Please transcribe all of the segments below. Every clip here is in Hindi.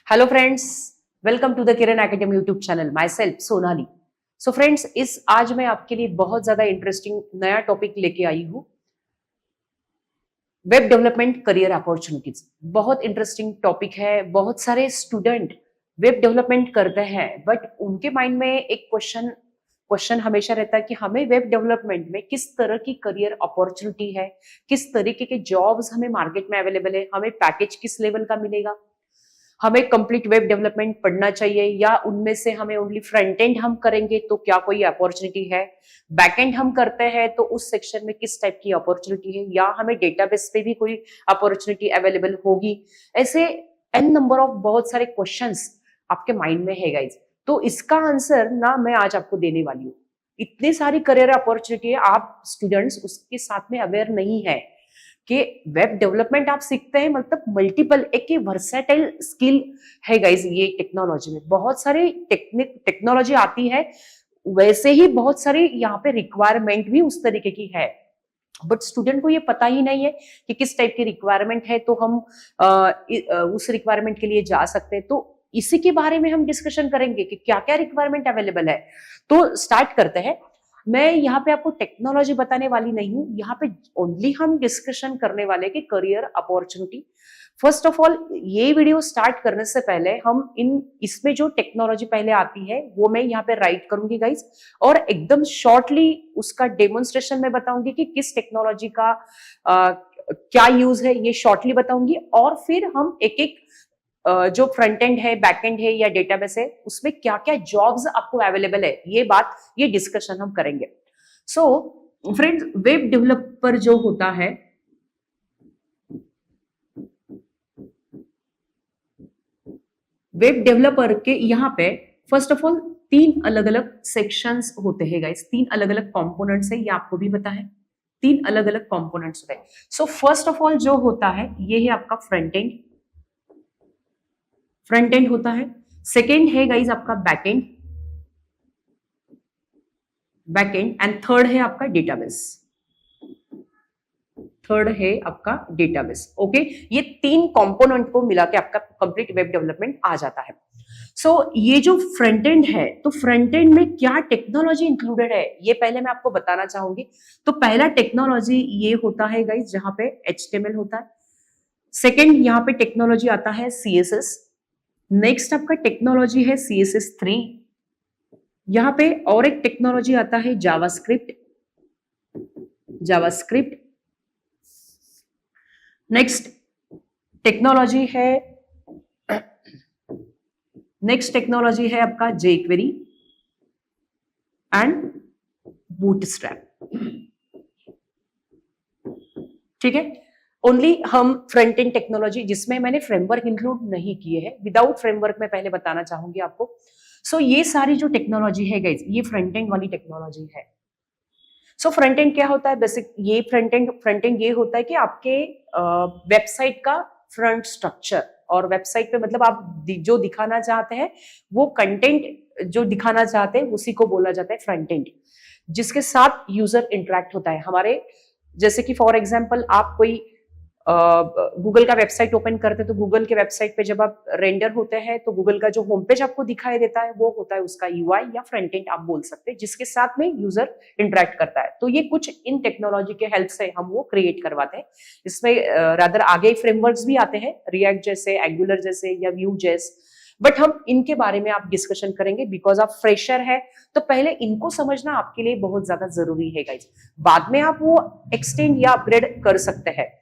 Hello friends, welcome to the Kiran academy YouTube channel. Myself Sonali. So friends, आज मैं आपके लिए बहुत ज्यादा इंटरेस्टिंग नया टॉपिक लेके आई हूँ। वेब डेवलपमेंट करियर अपॉर्चुनिटीज बहुत इंटरेस्टिंग टॉपिक है। बहुत सारे स्टूडेंट वेब डेवलपमेंट करते हैं, बट उनके माइंड में एक क्वेश्चन हमेशा रहता है कि हमें वेब डेवलपमेंट में किस तरह की करियर अपॉर्चुनिटी है, किस तरीके के जॉब्स हमें मार्केट में अवेलेबल है, हमें पैकेज किस लेवल का मिलेगा, हमें कंप्लीट वेब डेवलपमेंट पढ़ना चाहिए या उनमें से हमें ओनली फ्रंट एंड हम करेंगे तो क्या कोई अपॉर्चुनिटी है, बैक एंड हम करते हैं तो उस सेक्शन में किस टाइप की अपॉर्चुनिटी है, या हमें डेटाबेस पे भी कोई अपॉर्चुनिटी अवेलेबल होगी। ऐसे एन नंबर ऑफ बहुत सारे क्वेश्चंस आपके माइंड में है गाइज। तो इसका आंसर ना मैं आज आपको देने वाली हूँ। इतनी सारी करियर अपॉर्चुनिटी है, आप स्टूडेंट्स उसके साथ में अवेयर नहीं है कि वेब डेवलपमेंट आप सीखते हैं, मतलब मल्टीपल एक वर्सेटाइल स्किल है गाइज। ये टेक्नोलॉजी में बहुत सारी टेक्नोलॉजी आती है, वैसे ही बहुत सारी यहाँ पे रिक्वायरमेंट भी उस तरीके की है, बट स्टूडेंट को ये पता ही नहीं है कि किस टाइप की रिक्वायरमेंट है तो हम उस रिक्वायरमेंट के लिए जा सकते हैं। तो इसी के बारे में हम डिस्कशन करेंगे कि क्या क्या रिक्वायरमेंट अवेलेबल है। तो स्टार्ट करते हैं। मैं यहाँ पे आपको टेक्नोलॉजी बताने वाली नहीं हूँ, यहाँ पे ओनली हम डिस्कशन करने वाले कि career opportunity. First of all, ये वीडियो स्टार्ट करने से पहले हम इसमें जो टेक्नोलॉजी पहले आती है वो मैं यहाँ पे राइट करूंगी गाइज, और एकदम शॉर्टली उसका डेमोन्स्ट्रेशन में बताऊंगी कि किस टेक्नोलॉजी का क्या यूज है, ये शॉर्टली बताऊंगी। और फिर हम एक एक जो फ्रंट एंड है, बैक एंड है या डेटाबेस है, उसमें क्या क्या जॉब्स आपको अवेलेबल है, ये डिस्कशन हम करेंगे। सो फ्रेंड्स, वेब डेवलपर जो होता है, वेब डेवलपर के यहाँ पे फर्स्ट ऑफ ऑल 3 अलग अलग सेक्शंस होते हैं गाइस, 3 अलग अलग कंपोनेंट्स है, ये आपको भी पता है। 3 अलग अलग कंपोनेंट्स होते हैं। सो फर्स्ट ऑफ ऑल जो होता है ये है आपका फ्रंट एंड होता है। सेकेंड है गाइज आपका बैक एंड एंड थर्ड है आपका डेटाबेस। ओके, ये 3 कंपोनेंट को मिला के आपका कंप्लीट वेब डेवलपमेंट आ जाता है। सो ये जो फ्रंट एंड है, तो फ्रंट एंड में क्या टेक्नोलॉजी इंक्लूडेड है ये पहले मैं आपको बताना चाहूंगी। तो पहला टेक्नोलॉजी ये होता है गाइज जहां पे HTML होता है। सेकेंड यहाँ पे टेक्नोलॉजी आता है CSS। नेक्स्ट आपका टेक्नोलॉजी है CSS3। यहां पे और एक टेक्नोलॉजी आता है जावास्क्रिप्ट। नेक्स्ट टेक्नोलॉजी है आपका jQuery एंड बूटस्ट्रैप। ठीक है, ओनली हम फ्रंट एंड टेक्नोलॉजी जिसमें मैंने फ्रेमवर्क इंक्लूड नहीं किए हैं, विदाउट फ्रेमवर्क में पहले बताना चाहूंगी आपको। सो ये सारी जो टेक्नोलॉजी है गाइज, ये फ्रंट एंड वाली टेक्नोलॉजी है। सो फ्रंट एंड क्या होता है बेसिक, ये फ्रंट एंड ये होता है कि आपके वेबसाइट का फ्रंट स्ट्रक्चर, और वेबसाइट पे मतलब आप जो दिखाना चाहते हैं, वो कंटेंट जो दिखाना चाहते हैं उसी को बोला जाता है फ्रंट एंड, जिसके साथ यूजर इंटरेक्ट होता है हमारे। जैसे कि फॉर एग्जाम्पल आप कोई गूगल का वेबसाइट ओपन करते हैं, तो गूगल के वेबसाइट पे जब आप रेंडर होते हैं तो गूगल का जो होम पेज आपको दिखाई देता है वो होता है उसका UI या फ्रंट एंड आप बोल सकते हैं, जिसके साथ में यूजर इंटरेक्ट करता है। तो ये कुछ इन टेक्नोलॉजी के हेल्प से हम वो क्रिएट करवाते हैं। इसमें रादर आगे फ्रेमवर्क्स भी आते हैं, रिएक्ट जैसे, एंगुलर जैसे या Vue.js, बट हम इनके बारे में आप डिस्कशन करेंगे बिकॉज आप फ्रेशर है, तो पहले इनको समझना आपके लिए बहुत ज्यादा जरूरी है गाइज। बाद में आप वो एक्सटेंड या अपग्रेड कर सकते हैं।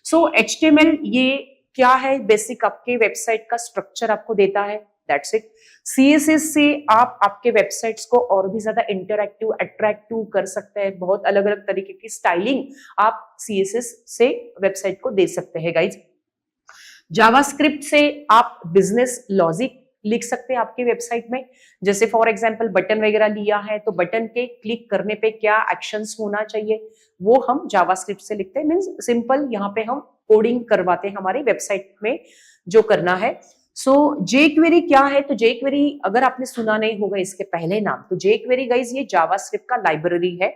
सो HTML ये क्या है, बेसिक आपके वेबसाइट का स्ट्रक्चर आपको देता है, दैट्स इट। CSS से आप आपके वेबसाइट्स को और भी ज्यादा इंटरैक्टिव, अट्रैक्टिव कर सकते हैं। बहुत अलग अलग तरीके की स्टाइलिंग आप CSS से वेबसाइट को दे सकते हैं गाइज। जावास्क्रिप्ट से आप बिजनेस लॉजिक लिख सकते हैं आपके वेबसाइट में। जैसे फॉर एग्जांपल बटन वगैरह लिया है तो बटन के क्लिक करने पे क्या एक्शंस होना चाहिए, वो हम जावास्क्रिप्ट से लिखते हैं। मींस सिंपल यहाँ पे हम कोडिंग करवाते हैं हमारी वेबसाइट में जो करना है। सो jQuery क्या है, तो jQuery अगर आपने सुना नहीं होगा इसके पहले नाम, तो jQuery गाइज ये जावास्क्रिप्ट का लाइब्रेरी है।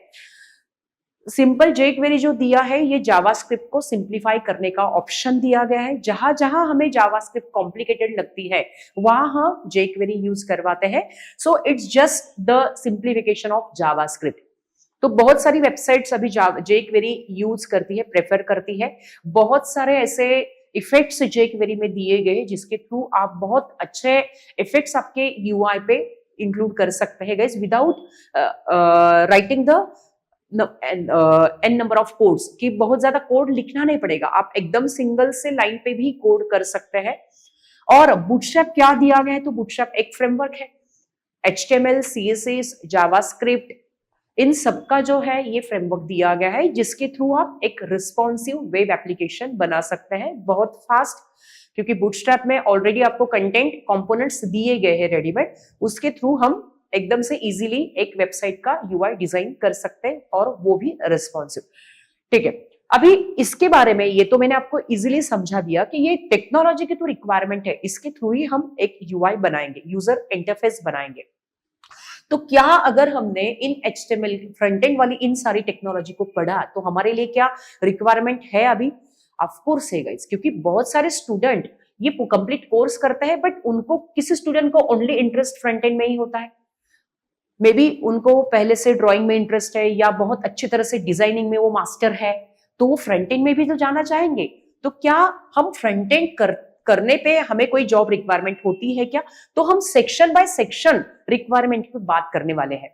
सिंपल jQuery जो दिया है ये जावास्क्रिप्ट को सिंप्लीफाई करने का ऑप्शन दिया गया है। जहां जहां हमें जावास्क्रिप्ट कॉम्प्लिकेटेड लगती है वहां हम jQuery यूज करवाते हैं। So it's just the simplification of JavaScript. तो बहुत सारी वेबसाइट्स अभी jQuery यूज करती है, प्रेफर करती है। बहुत सारे ऐसे इफेक्ट्स jQuery में दिए गए जिसके थ्रू आप बहुत अच्छे इफेक्ट्स आपके UI पे इंक्लूड कर सकते हैं guys, without writing the n number of codes, कि बहुत ज्यादा कोड लिखना नहीं पड़ेगा, आप एकदम सिंगल से लाइन पे भी कोड कर सकते हैं। और बूटस्ट्रैप क्या दिया गया है, तो बूटस्ट्रैप एक फ्रेमवर्क है। HTML, CSS, जावास्क्रिप्ट, इन सबका जो है ये फ्रेमवर्क दिया गया है जिसके थ्रू आप एक रिस्पॉन्सिव वेब एप्लीकेशन बना सकते हैं बहुत फास्ट। क्योंकि बूटस्ट्रैप में ऑलरेडी आपको कंटेंट कंपोनेंट्स दिए गए हैं रेडीमेड, उसके थ्रू हम एकदम से इजीली एक वेबसाइट का UI डिजाइन कर सकते हैं और वो भी रिस्पॉन्सिव। ठीक है, अभी इसके बारे में ये तो मैंने आपको इजीली समझा दिया कि ये टेक्नोलॉजी की तो रिक्वायरमेंट है, इसके थ्रू ही हम एक UI बनाएंगे, यूजर इंटरफेस बनाएंगे। तो क्या अगर हमने इन HTML फ्रंट एंड वाली इन सारी टेक्नोलॉजी को पढ़ा तो हमारे लिए क्या रिक्वायरमेंट है अभी? ऑफ कोर्स है गाइस, क्योंकि बहुत सारे स्टूडेंट ये कंप्लीट कोर्स करते हैं बट उनको, किसी स्टूडेंट को ओनली इंटरेस्ट फ्रंट एंड में ही होता है, मे बी उनको पहले से ड्राइंग में इंटरेस्ट है या बहुत अच्छी तरह से डिजाइनिंग में वो मास्टर है, तो वो फ्रंट एंड में भी तो जाना चाहेंगे। तो क्या हम फ्रंट एंड करने पे हमें कोई जॉब रिक्वायरमेंट होती है क्या? तो हम सेक्शन बाय सेक्शन रिक्वायरमेंट की बात करने वाले हैं।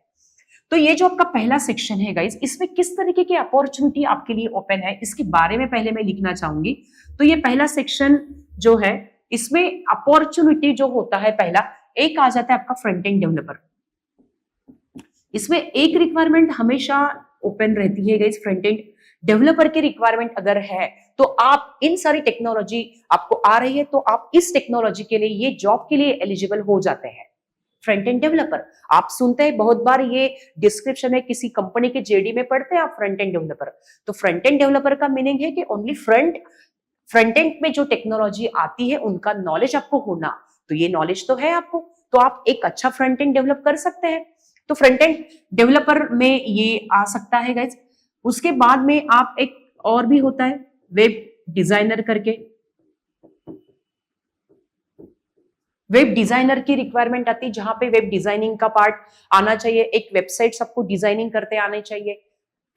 तो ये जो आपका पहला सेक्शन है गाइस, इसमें किस तरीके की अपॉर्चुनिटी आपके लिए ओपन है इसके बारे में पहले मैं लिखना चाहूंगी। तो ये पहला सेक्शन जो है इसमें अपॉर्चुनिटी जो होता है, पहला एक आ जाता है आपका फ्रंट एंड डेवलपर। इसमें एक रिक्वायरमेंट हमेशा ओपन रहती है गाइस, फ्रंट एंड डेवलपर की रिक्वायरमेंट अगर है तो आप इन सारी टेक्नोलॉजी आपको आ रही है तो आप इस टेक्नोलॉजी के लिए, ये जॉब के लिए एलिजिबल हो जाते हैं। फ्रंट एंड डेवलपर आप सुनते हैं बहुत बार, ये डिस्क्रिप्शन में किसी कंपनी के JD में पढ़ते हैं आप फ्रंट एंड डेवलपर। तो फ्रंट एंड डेवलपर का मीनिंग है कि ओनली फ्रंट एंड में जो टेक्नोलॉजी आती है उनका नॉलेज आपको होना। तो ये नॉलेज तो है आपको, तो आप एक अच्छा फ्रंट एंड डेवलप कर सकते हैं। तो फ्रंट एंड डेवलपर में ये आ सकता है गाइज। उसके बाद में आप एक और भी होता है वेब डिजाइनर करके। वेब डिजाइनर की रिक्वायरमेंट आती है जहां पे वेब डिजाइनिंग का पार्ट आना चाहिए, एक वेबसाइट सबको डिजाइनिंग करते आने चाहिए,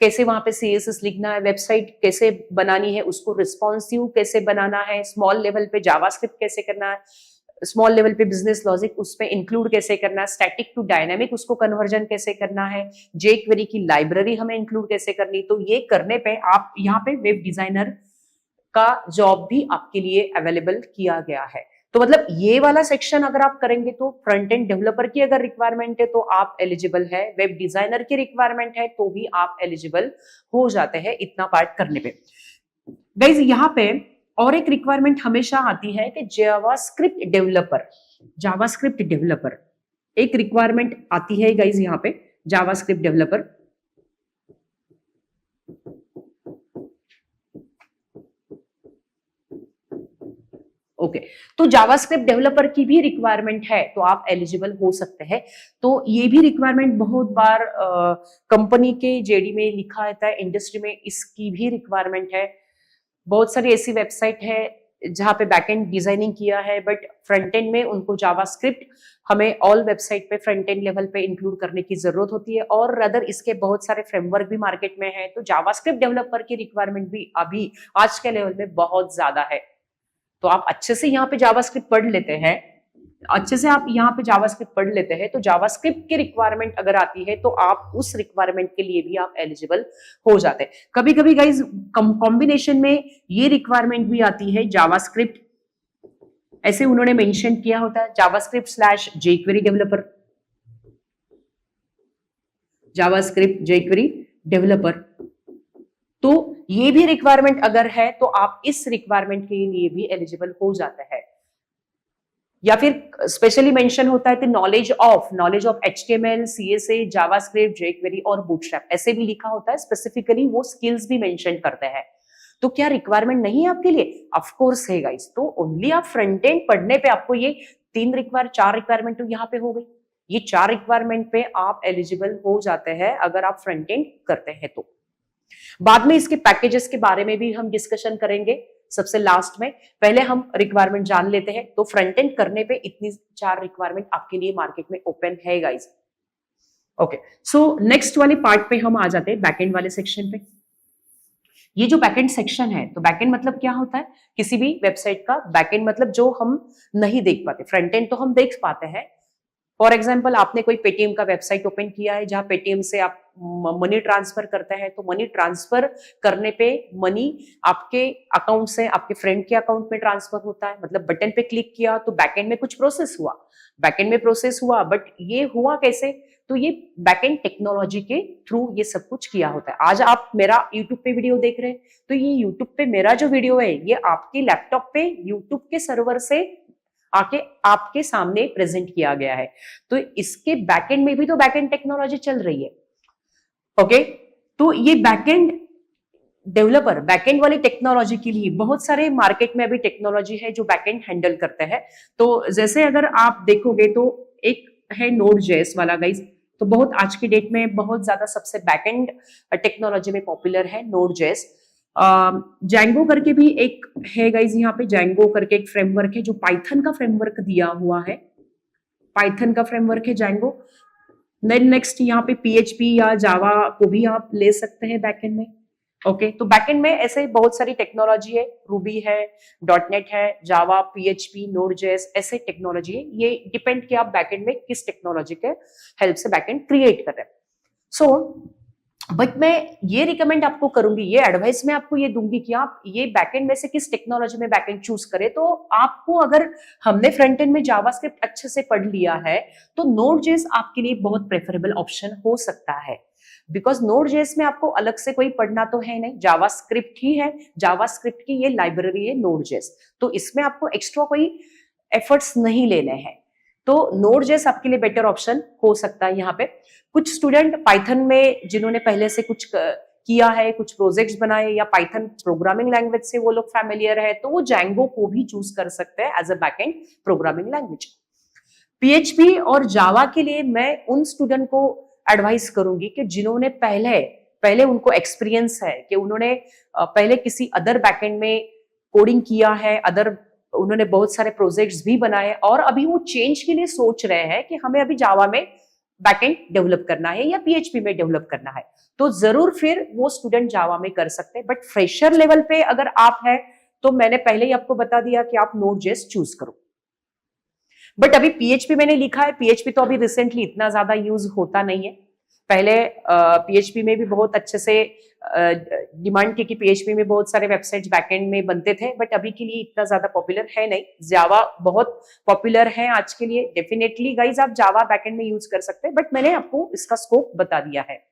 कैसे वहां पे CSS लिखना है, वेबसाइट कैसे बनानी है, उसको रिस्पॉन्सिव कैसे बनाना है, स्मॉल लेवल पे जावास्क्रिप्ट कैसे करना है, स्मॉल लेवल पे बिजनेस लॉजिक उस पे इंक्लूड कैसे करना है, स्टैटिक टू डायनामिक उसको कन्वर्जन कैसे करना है, jQuery की लाइब्रेरी हमें इंक्लूड कैसे करनी। तो ये करने पे आप यहाँ पे वेब डिजाइनर का जॉब भी आपके लिए अवेलेबल किया गया है। तो मतलब ये वाला सेक्शन अगर आप करेंगे तो फ्रंट एंड डेवलपर की अगर रिक्वायरमेंट है तो आप एलिजिबल है, वेब डिजाइनर की रिक्वायरमेंट है तो भी आप एलिजिबल हो जाते हैं इतना पार्ट करने पे। गाइज यहाँ पे और एक रिक्वायरमेंट हमेशा आती है कि जावास्क्रिप्ट डेवलपर एक रिक्वायरमेंट आती है गाइज यहाँ पे, जावास्क्रिप्ट डेवलपर। ओके, तो जावास्क्रिप्ट डेवलपर की भी रिक्वायरमेंट है तो आप एलिजिबल हो सकते हैं। तो ये भी रिक्वायरमेंट बहुत बार कंपनी के JD में लिखा रहता है, इंडस्ट्री में इसकी भी रिक्वायरमेंट है। बहुत सारी ऐसी वेबसाइट है जहां पे बैकएंड डिजाइनिंग किया है बट फ्रंट एंड में उनको जावास्क्रिप्ट हमें ऑल वेबसाइट पे फ्रंट एंड लेवल पे इंक्लूड करने की जरूरत होती है। और अदर इसके बहुत सारे फ्रेमवर्क भी मार्केट में है, तो जावास्क्रिप्ट डेवलपर की रिक्वायरमेंट भी अभी आज के लेवल में बहुत ज्यादा है। तो आप अच्छे से यहाँ पे जावास्क्रिप्ट पढ़ लेते हैं, तो जावास्क्रिप्ट की रिक्वायरमेंट अगर आती है तो आप उस रिक्वायरमेंट के लिए भी आप एलिजिबल हो जाते हैं। कभी कभी गाइज कॉम्बिनेशन में ये रिक्वायरमेंट भी आती है जावास्क्रिप्ट, ऐसे उन्होंने मेंशन किया होता है JavaScript / jQuery developer, JavaScript jQuery developer. तो ये भी रिक्वायरमेंट अगर है तो आप इस रिक्वायरमेंट के लिए भी एलिजिबल हो जाते हैं। या फिर स्पेशली मेंशन होता है knowledge of HTML, CSS, JavaScript, jQuery और बूटस्ट्रैप, ऐसे भी लिखा होता है, स्पेसिफिकली वो स्किल्स भी मेंशन करते हैं। तो क्या रिक्वायरमेंट नहीं है आपके लिए? ऑफ कोर्स है गाइस। तो ओनली आप फ्रंट एंड पढ़ने पे आपको ये 4 रिक्वायरमेंट तो यहाँ पे हो गई, ये 4 रिक्वायरमेंट पे आप एलिजिबल हो जाते हैं अगर आप फ्रंट एंड करते हैं तो। बाद में इसके पैकेजेस के बारे में भी हम डिस्कशन करेंगे सबसे लास्ट में। पहले हम रिक्वायरमेंट जान लेते हैं। तो फ्रंट एंड करने पे इतनी 4 रिक्वायरमेंट आपके लिए मार्केट में ओपन है गाइस। ओके, सो नेक्स्ट वाले पार्ट पे हम आ जाते हैं, बैकएंड वाले सेक्शन पे। ये जो बैकएंड सेक्शन है, तो बैकएंड मतलब क्या होता है? किसी भी वेबसाइट का बैकएंड मतलब जो हम नहीं देख पाते। फ्रंट एंड तो हम देख पाते हैं। फॉर एग्जाम्पल, आपने कोई पेटीएम का वेबसाइट ओपन किया है जहां पेटीएम से आप मनी ट्रांसफर करते हैं, तो मनी ट्रांसफर करने पे मनी आपके अकाउंट से आपके फ्रेंड के अकाउंट में ट्रांसफर होता है। मतलब बटन पे क्लिक किया तो बैकएंड में कुछ प्रोसेस हुआ, बैकएंड में प्रोसेस हुआ, बट ये हुआ कैसे? तो ये बैकएंड टेक्नोलॉजी के थ्रू ये सब कुछ किया होता है। आज आप मेरा यूट्यूब पे वीडियो देख रहे हैं, तो ये यूट्यूब पे मेरा जो वीडियो है ये आपके लैपटॉप पे यूट्यूब के सर्वर से आके आपके सामने प्रेजेंट किया गया है। तो इसके बैकएंड में भी तो बैकएंड टेक्नोलॉजी चल रही है। ओके, तो ये बैकएंड डेवलपर बैकएंड वाली टेक्नोलॉजी के लिए बहुत सारे मार्केट में अभी टेक्नोलॉजी है जो बैकएंड हैंडल करते हैं। तो जैसे अगर आप देखोगे तो एक है Node.js वाला गाइस। तो बहुत आज की डेट में बहुत ज्यादा सबसे बैकएंड टेक्नोलॉजी में पॉपुलर है Node.js। जैंगो करके भी एक है गाइज, यहाँ पे जैंगो करके एक फ्रेमवर्क है जो पाइथन का फ्रेमवर्क दिया हुआ है। पाइथन का फ्रेमवर्क है जैंगो। नेक्स्ट यहाँ पे PHP या जावा को भी आप ले सकते हैं बैकएंड में। ओके, तो बैकएंड में ऐसे बहुत सारी टेक्नोलॉजी है, रूबी है, .NET है, जावा, PHP, Node.js, ऐसे टेक्नोलॉजी है। ये डिपेंड कि आप बैकएंड में किस टेक्नोलॉजी के हेल्प से बैकएंड क्रिएट कर रहे हैं। सो बट मैं ये रिकमेंड आपको करूंगी, ये एडवाइस मैं आपको ये दूंगी कि आप ये बैकएंड में से किस टेक्नोलॉजी में बैकएंड चूज करें। तो आपको, अगर हमने फ्रंट एंड में जावास्क्रिप्ट अच्छे से पढ़ लिया है तो Node.js आपके लिए बहुत प्रेफरेबल ऑप्शन हो सकता है। बिकॉज Node.js में आपको अलग से कोई पढ़ना तो है नहीं, जावास्क्रिप्ट ही है, जावास्क्रिप्ट की ये लाइब्रेरी है Node.js। तो इसमें आपको एक्स्ट्रा कोई एफर्ट्स नहीं लेने हैं। तो Node.js आपके लिए बेटर ऑप्शन हो सकता है। यहाँ पे कुछ स्टूडेंट पाइथन में जिन्होंने पहले से कुछ किया है, कुछ प्रोजेक्ट्स बनाए या पाइथन प्रोग्रामिंग लैंग्वेज से वो लोग फैमिलियर है, तो वो जैंगो को भी चूज कर सकते हैं as a backend programming language. PHP और जावा के लिए मैं उन स्टूडेंट को एडवाइस करूंगी कि जिन्होंने पहले उनको एक्सपीरियंस है कि उन्होंने पहले किसी अदर बैकएंड में कोडिंग किया है, उन्होंने बहुत सारे प्रोजेक्ट्स भी बनाए और अभी वो चेंज के लिए सोच रहे हैं कि हमें अभी जावा में बैकएंड डेवलप करना है या PHP में डेवलप करना है, तो जरूर फिर वो स्टूडेंट जावा में कर सकते हैं। बट फ्रेशर लेवल पे अगर आप हैं तो मैंने पहले ही आपको बता दिया कि आप Node.js चूज करो। बट अभी PHP मैंने लिखा है, PHP तो अभी रिसेंटली इतना ज्यादा यूज होता नहीं है। पहले PHP में भी बहुत अच्छे से डिमांड की कि PHP में बहुत सारे वेबसाइट्स बैकएंड में बनते थे, बट अभी के लिए इतना ज्यादा पॉपुलर है नहीं। जावा बहुत पॉपुलर है आज के लिए। डेफिनेटली गाइज आप जावा बैकएंड में यूज कर सकते हैं, बट मैंने आपको इसका स्कोप बता दिया है।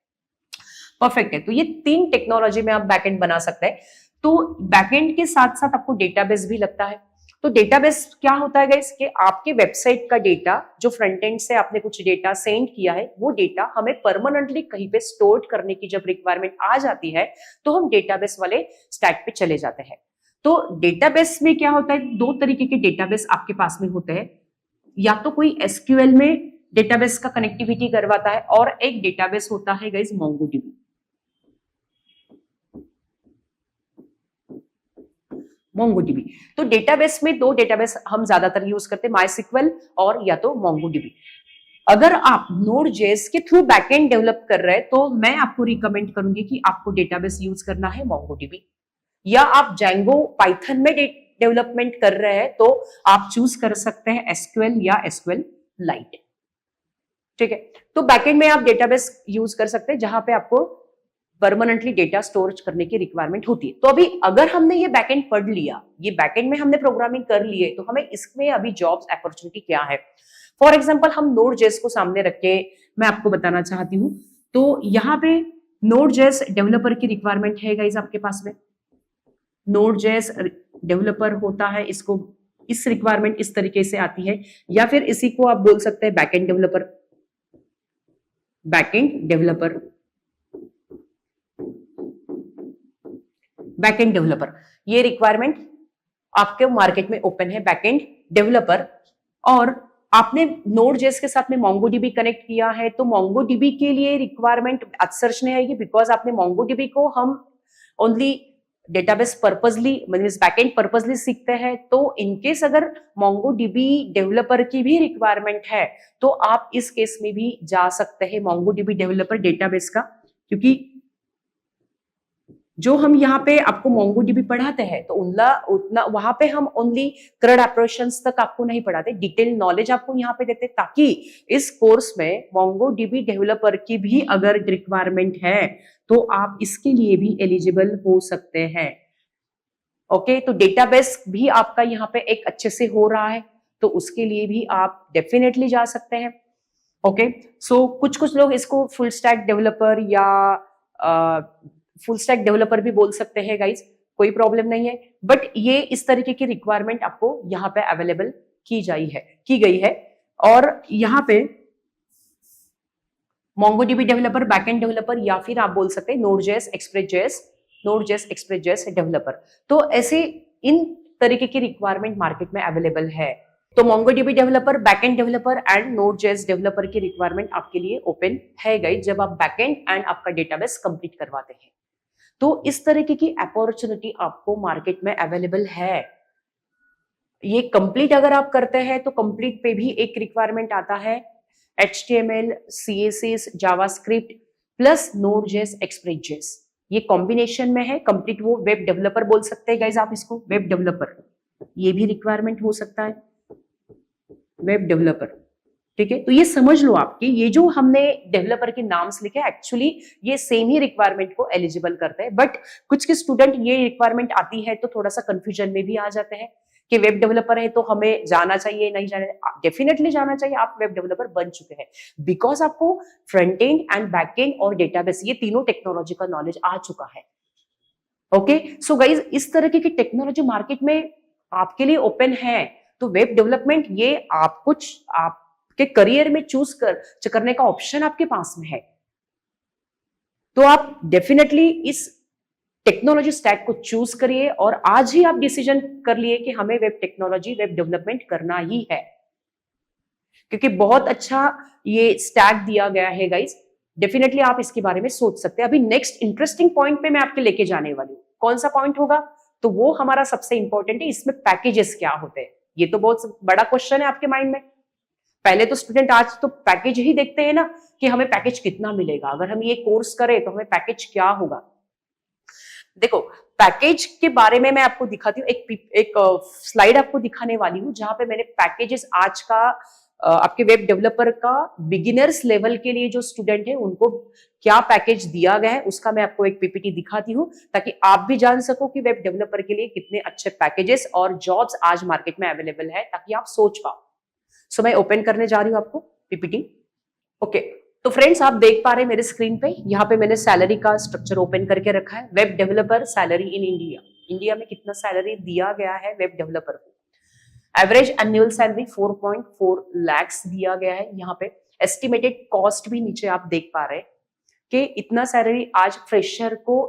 परफेक्ट है। तो ये 3 टेक्नोलॉजी में आप बैकएंड बना सकते हैं। तो बैकएंड के साथ साथ आपको डेटाबेस भी लगता है। तो डेटाबेस क्या होता है गाइस कि आपके वेबसाइट का डेटा जो फ्रंट एंड से आपने कुछ डेटा सेंड किया है, वो डेटा हमें परमानेंटली कहीं पे स्टोर करने की जब रिक्वायरमेंट आ जाती है तो हम डेटाबेस वाले स्टैक पे चले जाते हैं। तो डेटाबेस में क्या होता है, 2 तरीके के डेटाबेस आपके पास में होते हैं। या तो कोई SQL में डेटाबेस का कनेक्टिविटी करवाता है और एक डेटाबेस होता है गाइस MongoDB। MongoDB। तो डेटाबेस में 2 डेटाबेस हम ज्यादातर यूज करते हैं, MySQL और या तो MongoDB। अगर आप Node.js के थ्रू बैकएंड डेवलप कर रहे हैं तो मैं आपको रिकमेंड करूंगी कि आपको डेटाबेस यूज करना है MongoDB। या आप Django पाइथन में डेवलपमेंट कर रहे हैं तो आप चूज कर सकते हैं SQL या SQLite। ठीक है, तो बैकएंड में आप डेटाबेस यूज कर सकते हैं जहां पे आपको परमानेंटली डेटा स्टोर करने की रिक्वायरमेंट होती है। तो अभी अगर हमने ये बैकएंड पढ़ लिया, ये बैकएंड में हमने प्रोग्रामिंग कर लिए, तो हमें इसमें अभी जॉब्स अपॉर्चुनिटी क्या है। फॉर एग्जांपल हम Node.js को सामने रख के मैं आपको बताना चाहती हूँ। तो यहाँ पे Node.js डेवलपर की रिक्वायरमेंट है गाइस आपके पास में। Node.js डेवलपर होता है, इसको इस रिक्वायरमेंट इस तरीके से आती है, या फिर इसी को आप बोल सकते हैं बैकएंड डेवलपर। बैकएंड डेवलपर ये रिक्वायरमेंट आपके मार्केट में ओपन है, बैकएंड डेवलपर। और आपने Node.js के साथ में MongoDB कनेक्ट किया है, तो MongoDB के लिए रिक्वायरमेंट सर्च नहीं आएगी, बिकॉज आपने MongoDB को हम only database purposely means backend purposely सीखते हैं। तो इनकेस अगर MongoDB डेवलपर की भी रिक्वायरमेंट है तो आप इस केस में भी जा सकते हैं MongoDB डेवलपर डेटाबेस का, क्योंकि जो हम यहाँ पे आपको MongoDB पढ़ाते हैं तो उतना वहां पे हम ओनली CRUD ऑपरेशंस तक आपको नहीं पढ़ाते, डिटेल नॉलेज आपको यहाँ पे देते, ताकि इस कोर्स में MongoDB डेवलपर की भी अगर रिक्वायरमेंट है तो आप इसके लिए भी एलिजिबल हो सकते हैं। ओके, तो डेटाबेस भी आपका यहाँ पे एक अच्छे से हो रहा है तो उसके लिए भी आप डेफिनेटली जा सकते हैं। ओके, सो कुछ लोग इसको फुल स्टैक डेवलपर या फुल स्टैक डेवलपर भी बोल सकते हैं गाइज, कोई प्रॉब्लम नहीं है, बट ये इस तरीके की रिक्वायरमेंट आपको यहाँ पे अवेलेबल की गई है। और यहाँ पे MongoDB डेवलपर, बैकएंड डेवलपर, या फिर आप बोल सकते हैं Node.js Express.js डेवलपर। तो ऐसे इन तरीके की रिक्वायरमेंट मार्केट में अवेलेबल है। तो MongoDB developer, backend developer and Node.js developer की रिक्वायरमेंट आपके लिए ओपन है गाइस, जब आप बैकएंड एंड आपका डेटाबेस कंप्लीट करवाते हैं। तो इस तरीके की अपॉर्चुनिटी आपको मार्केट में अवेलेबल है। ये कंप्लीट अगर आप करते हैं तो कंप्लीट पे भी एक रिक्वायरमेंट आता है, HTML, CSS, JavaScript plus Node.js Express.js, ये कॉम्बिनेशन में है कंप्लीट। वो वेब डेवलपर बोल सकते हैं गाइस आप इसको, वेब डेवलपर, ये भी रिक्वायरमेंट हो सकता है, वेब डेवलपर। ठीक है, तो ये समझ लो आपके ये जो हमने डेवलपर के नाम्स लिखे एक्चुअली ये सेम ही रिक्वायरमेंट को एलिजिबल करते हैं, बट कुछ के स्टूडेंट ये रिक्वायरमेंट आती है तो थोड़ा सा कंफ्यूजन में भी आ जाते हैं कि वेब डेवलपर है तो हमें जाना चाहिए नहीं जाना, डेफिनेटली जाना चाहिए। आप वेब डेवलपर बन चुके हैं बिकॉज आपको front end and back and और डेटाबेस ये तीनों टेक्नोलॉजी का नॉलेज आ चुका है। ओके, सो गाइज इस तरीके की टेक्नोलॉजी मार्केट में आपके लिए ओपन है, तो वेब डेवलपमेंट ये आपके करियर में चूज करने का ऑप्शन आपके पास में है। तो आप डेफिनेटली इस टेक्नोलॉजी स्टैक को चूज करिए और आज ही आप डिसीजन कर लिए कि हमें वेब टेक्नोलॉजी, वेब डेवलपमेंट करना ही है, क्योंकि बहुत अच्छा ये स्टैक दिया गया है गाइस। डेफिनेटली आप इसके बारे में सोच सकते हैं। अभी नेक्स्ट इंटरेस्टिंग पॉइंट पे मैं आपके लेके जाने वाली हूँ। कौन सा पॉइंट होगा? तो वो हमारा सबसे इंपॉर्टेंट है, इसमें पैकेजेस क्या होते हैं। ये तो बहुत बड़ा क्वेश्चन है आपके माइंड में। पहले तो स्टूडेंट आज तो पैकेज ही देखते हैं ना कि हमें पैकेज कितना मिलेगा, अगर हम ये कोर्स करें तो हमें पैकेज क्या होगा। देखो, पैकेज के बारे में मैं आपको दिखाती हूँ, एक स्लाइड आपको दिखाने वाली हूँ जहां पे मैंने पैकेजेस आज का आपके वेब डेवलपर का बिगिनर्स लेवल के लिए जो स्टूडेंट है उनको क्या पैकेज दिया गया है उसका मैं आपको एक पीपीटी दिखाती हूँ, ताकि आप भी जान सको कि वेब डेवलपर के लिए कितने अच्छे पैकेजेस और जॉब्स आज मार्केट में अवेलेबल है, ताकि आप सोच पाओ। सो मैं ओपन करने जा रही हूँ आपको पीपीटी। ओके, तो फ्रेंड्स आप देख पा रहे हैं मेरे स्क्रीन पे, यहाँ पे मैंने सैलरी का स्ट्रक्चर ओपन करके रखा है। Web developer salary in India में कितना सैलरी दिया गया है वेब डेवलपर को। एवरेज एनुअल सैलरी 4.4 लाख दिया गया है। यहाँ पे एस्टिमेटेड कॉस्ट भी नीचे आप देख पा रहे हैं कि इतना सैलरी आज फ्रेशर को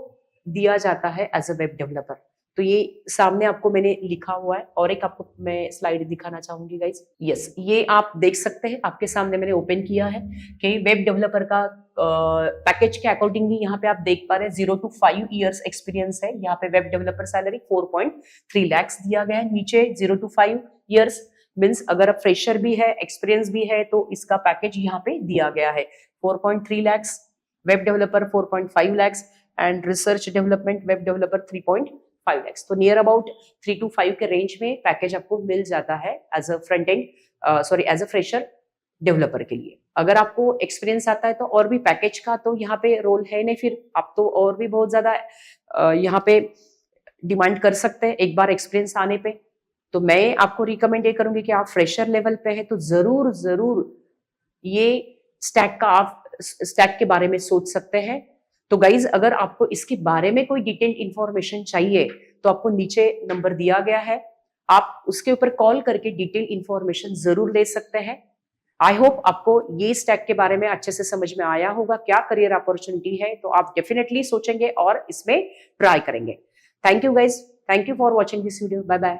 दिया जाता है एज अ वेब डेवलपर। तो ये सामने आपको मैंने लिखा हुआ है, और एक आपको मैं स्लाइड दिखाना चाहूंगी गाइस। यस, ये आप देख सकते हैं, आपके सामने मैंने ओपन किया है कि वेब डेवलपर का पैकेज के अकॉर्डिंगली यहाँ पे आप देख पा रहे हैं 0 to 5 इयर्स एक्सपीरियंस है। यहाँ पे वेब डेवलपर सैलरी 4.3 लाख दिया गया है। नीचे 0 to 5 इयर्स मीन्स अगर फ्रेशर भी है, एक्सपीरियंस भी है, तो इसका पैकेज यहाँ पे दिया गया है 4.3 lakh, web developer 4.5 lakh and research development web developer 3.5 lakh. तो नियर अबाउट 3 to 5 के रेंज में पैकेज आपको मिल जाता है as a front end as a fresher developer के लिए। अगर आपको एक्सपीरियंस आता है तो और भी पैकेज का तो यहाँ पे रोल है नहीं, फिर आप तो और भी बहुत ज्यादा यहाँ पे डिमांड कर सकते हैं एक बार एक्सपीरियंस आने पे। तो मैं आपको रिकमेंड ये करूंगी कि आप फ्रेशर लेवल पे है तो जरूर ये स्टैक के बारे में सोच सकते हैं। तो गाइज अगर आपको इसके बारे में कोई डिटेल्ड इंफॉर्मेशन चाहिए तो आपको नीचे नंबर दिया गया है, आप उसके ऊपर कॉल करके डिटेल इंफॉर्मेशन जरूर ले सकते हैं। आई होप आपको ये स्टैक के बारे में अच्छे से समझ में आया होगा, क्या करियर अपॉर्चुनिटी है, तो आप डेफिनेटली सोचेंगे और इसमें ट्राई करेंगे। Thank you guys, thank you for watching this video, bye bye.